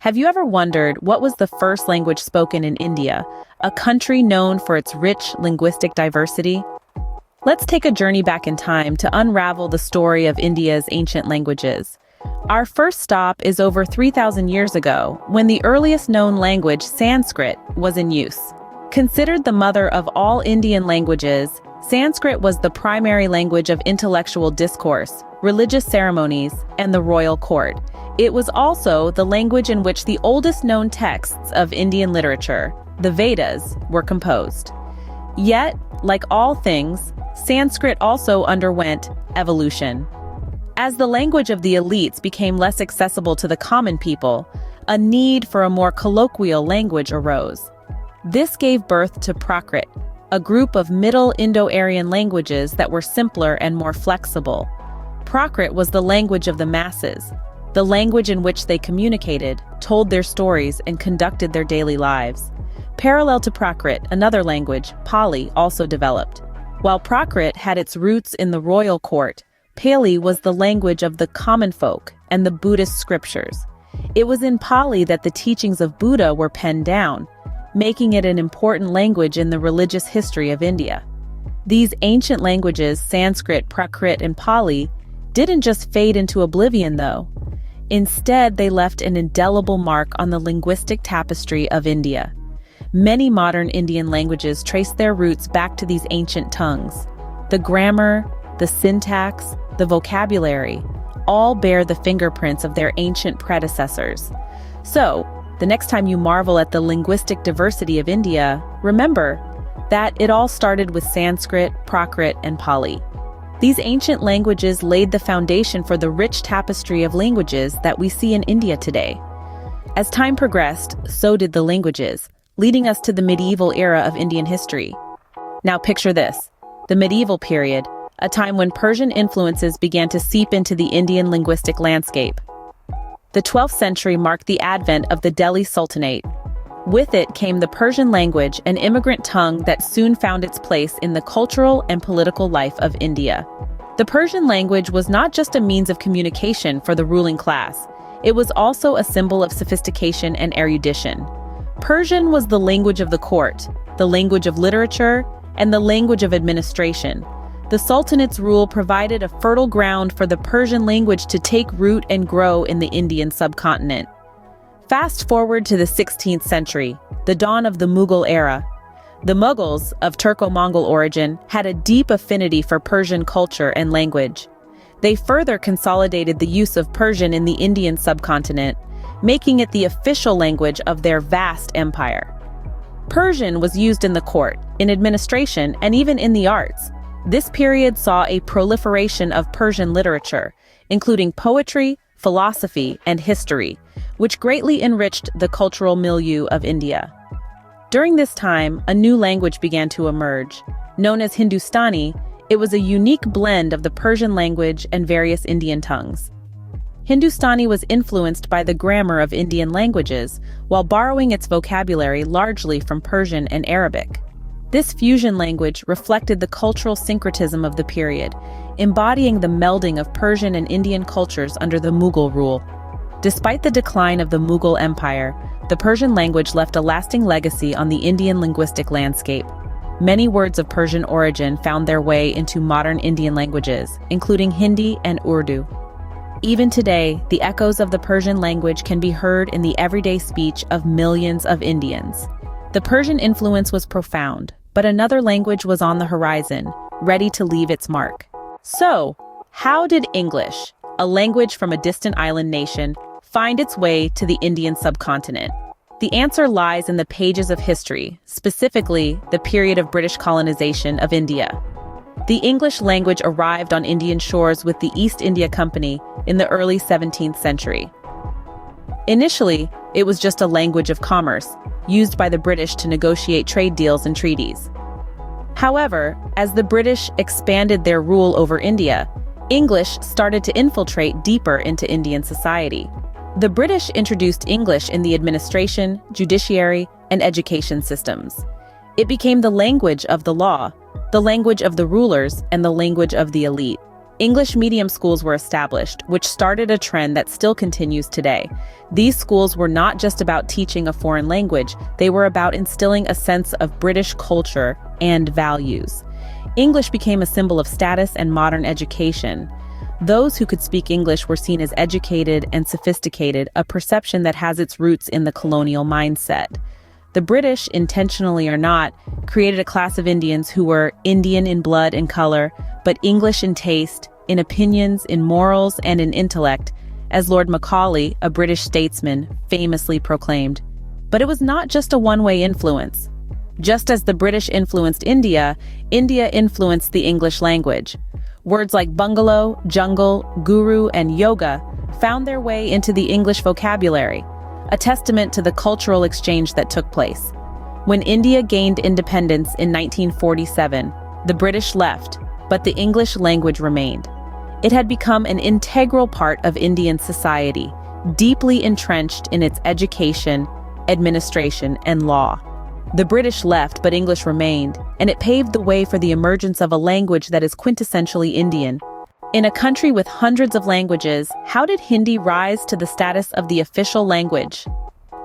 Have you ever wondered what was the first language spoken in India, a country known for its rich linguistic diversity? Let's take a journey back in time to unravel the story of India's ancient languages. Our first stop is over 3,000 years ago, when the earliest known language, Sanskrit, was in use. Considered the mother of all Indian languages, Sanskrit was the primary language of intellectual discourse, religious ceremonies, and the royal court. It was also the language in which the oldest known texts of Indian literature, the Vedas, were composed. Yet, like all things, Sanskrit also underwent evolution. As the language of the elites became less accessible to the common people, a need for a more colloquial language arose. This gave birth to Prakrit, a group of Middle Indo-Aryan languages that were simpler and more flexible. Prakrit was the language of the masses, the language in which they communicated, told their stories, and conducted their daily lives. Parallel to Prakrit, another language, Pali, also developed. While Prakrit had its roots in the royal court, Pali was the language of the common folk and the Buddhist scriptures. It was in Pali that the teachings of Buddha were penned down, making it an important language in the religious history of India. These ancient languages, Sanskrit, Prakrit, and Pali, didn't just fade into oblivion, though. Instead, they left an indelible mark on the linguistic tapestry of India. Many modern Indian languages trace their roots back to these ancient tongues. The grammar, the syntax, the vocabulary, all bear the fingerprints of their ancient predecessors. So, the next time you marvel at the linguistic diversity of India, remember that it all started with Sanskrit, Prakrit, and Pali. These ancient languages laid the foundation for the rich tapestry of languages that we see in India today. As time progressed, so did the languages, leading us to the medieval era of Indian history. Now picture this, the medieval period, a time when Persian influences began to seep into the Indian linguistic landscape. The 12th century marked the advent of the Delhi Sultanate. With it came the Persian language, an immigrant tongue that soon found its place in the cultural and political life of India. The Persian language was not just a means of communication for the ruling class, it was also a symbol of sophistication and erudition. Persian was the language of the court, the language of literature, and the language of administration. The Sultanate's rule provided a fertile ground for the Persian language to take root and grow in the Indian subcontinent. Fast forward to the 16th century, the dawn of the Mughal era. The Mughals, of Turco-Mongol origin, had a deep affinity for Persian culture and language. They further consolidated the use of Persian in the Indian subcontinent, making it the official language of their vast empire. Persian was used in the court, in administration, and even in the arts. This period saw a proliferation of Persian literature, including poetry, philosophy, and history, which greatly enriched the cultural milieu of India. During this time, a new language began to emerge. Known as Hindustani, it was a unique blend of the Persian language and various Indian tongues. Hindustani was influenced by the grammar of Indian languages, while borrowing its vocabulary largely from Persian and Arabic. This fusion language reflected the cultural syncretism of the period, embodying the melding of Persian and Indian cultures under the Mughal rule. Despite the decline of the Mughal Empire, the Persian language left a lasting legacy on the Indian linguistic landscape. Many words of Persian origin found their way into modern Indian languages, including Hindi and Urdu. Even today, the echoes of the Persian language can be heard in the everyday speech of millions of Indians. The Persian influence was profound, but another language was on the horizon, ready to leave its mark. So, how did English, a language from a distant island nation, find its way to the Indian subcontinent? The answer lies in the pages of history, specifically the period of British colonization of India. The English language arrived on Indian shores with the East India Company in the early 17th century. Initially, it was just a language of commerce, used by the British to negotiate trade deals and treaties. However, as the British expanded their rule over India, English started to infiltrate deeper into Indian society. The British introduced English in the administration, judiciary, and education systems. It became the language of the law, the language of the rulers, and the language of the elite. English medium schools were established, which started a trend that still continues today. These schools were not just about teaching a foreign language, they were about instilling a sense of British culture and values. English became a symbol of status and modern education. Those who could speak English were seen as educated and sophisticated, a perception that has its roots in the colonial mindset. The British, intentionally or not, created a class of Indians who were Indian in blood and color, but English in taste, in opinions, in morals, and in intellect, as Lord Macaulay, a British statesman, famously proclaimed. But it was not just a one-way influence. Just as the British influenced India, India influenced the English language. Words like bungalow, jungle, guru, and yoga found their way into the English vocabulary, a testament to the cultural exchange that took place. When India gained independence in 1947, the British left, but the English language remained. It had become an integral part of Indian society, deeply entrenched in its education, administration, and law. The British left, but English remained, and it paved the way for the emergence of a language that is quintessentially Indian. In a country with hundreds of languages, how did Hindi rise to the status of the official language?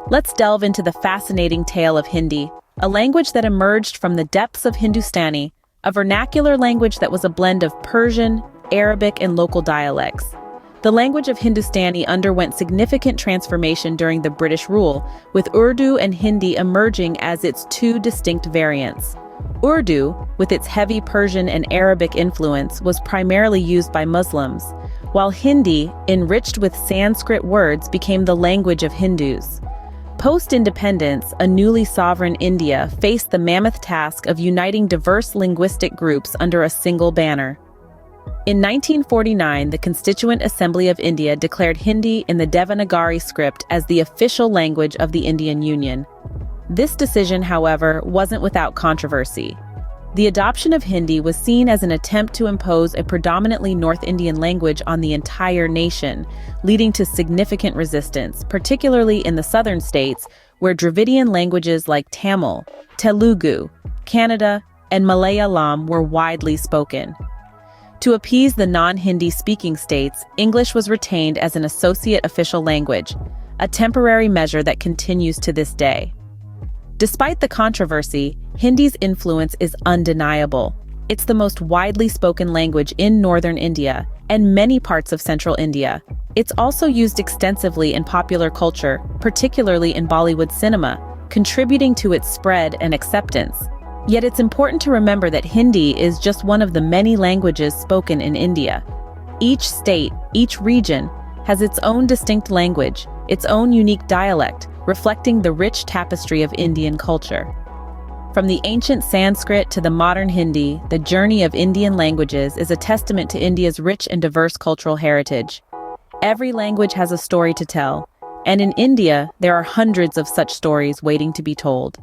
Let's delve into the fascinating tale of Hindi, a language that emerged from the depths of Hindustani, a vernacular language that was a blend of Persian, Arabic, and local dialects. The language of Hindustani underwent significant transformation during the British rule, with Urdu and Hindi emerging as its two distinct variants. Urdu, with its heavy Persian and Arabic influence, was primarily used by Muslims, while Hindi, enriched with Sanskrit words, became the language of Hindus. Post-independence, a newly sovereign India faced the mammoth task of uniting diverse linguistic groups under a single banner. In 1949, the Constituent Assembly of India declared Hindi in the Devanagari script as the official language of the Indian Union. This decision, however, wasn't without controversy. The adoption of Hindi was seen as an attempt to impose a predominantly North Indian language on the entire nation, leading to significant resistance, particularly in the southern states, where Dravidian languages like Tamil, Telugu, Kannada, and Malayalam were widely spoken. To appease the non-Hindi speaking states, English was retained as an associate official language, a temporary measure that continues to this day. Despite the controversy, Hindi's influence is undeniable. It's the most widely spoken language in northern India and many parts of central India. It's also used extensively in popular culture, particularly in Bollywood cinema, contributing to its spread and acceptance. Yet it's important to remember that Hindi is just one of the many languages spoken in India. Each state, each region, has its own distinct language, its own unique dialect, reflecting the rich tapestry of Indian culture. From the ancient Sanskrit to the modern Hindi, the journey of Indian languages is a testament to India's rich and diverse cultural heritage. Every language has a story to tell, and in India, there are hundreds of such stories waiting to be told.